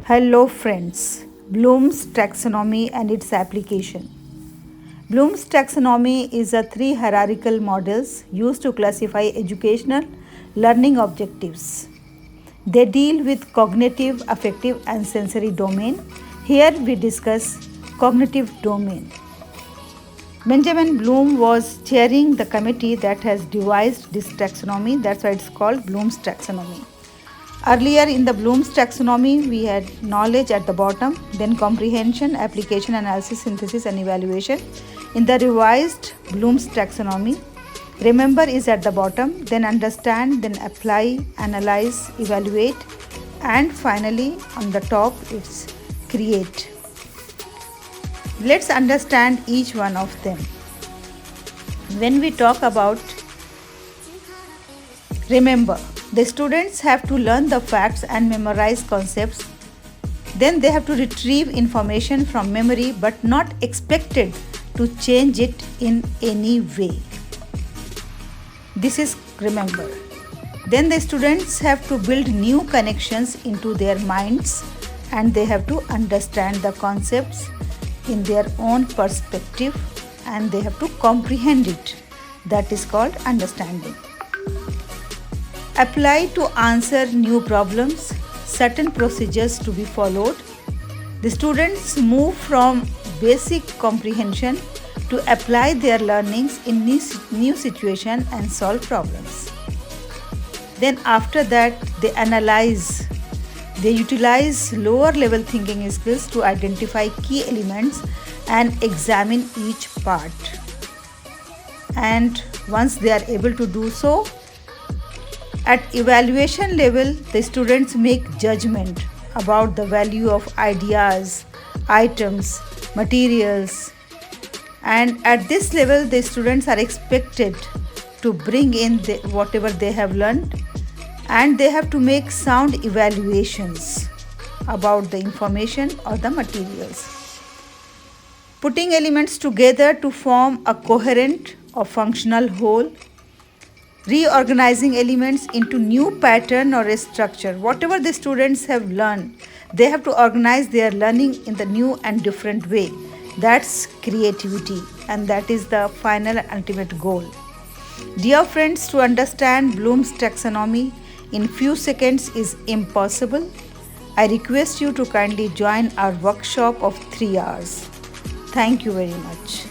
Hello friends, Bloom's taxonomy and its application. Bloom's taxonomy is a three hierarchical models used to classify educational learning objectives. They deal with cognitive, affective and sensory domain. Here we discuss cognitive domain. Benjamin Bloom was chairing the committee that has devised this taxonomy. That's why it's called Bloom's taxonomy. Earlier in the Bloom's taxonomy, we had knowledge at the bottom, then comprehension, application, analysis, synthesis, and evaluation. In the revised Bloom's taxonomy, remember is at the bottom, then understand, then apply, analyze, evaluate, and finally on the top, it's create. Let's understand each one of them. When we talk about remember, the students have to learn the facts and memorize concepts. Then they have to retrieve information from memory but not expected to change it in any way. This is remember. Then the students have to build new connections into their minds and they have to understand the concepts in their own perspective and they have to comprehend it. That is called understanding. Apply to answer new problems, certain procedures to be followed. The students move from basic comprehension to apply their learnings in new situation and solve problems. Then after that they analyze. They utilize lower level thinking skills to identify key elements and examine each part. And once they are able to do so, at evaluation level, the students make judgment about the value of ideas, items, materials. And at this level, the students are expected to bring in whatever they have learned and they have to make sound evaluations about the information or the materials. Putting elements together to form a coherent or functional whole. Reorganizing elements into new pattern or a structure. Whatever the students have learned, they have to organize their learning in the new and different way. That's creativity and that is the final and ultimate goal. Dear friends, to understand Bloom's taxonomy in few seconds is impossible. I request you to kindly join our workshop of 3 hours. Thank you very much.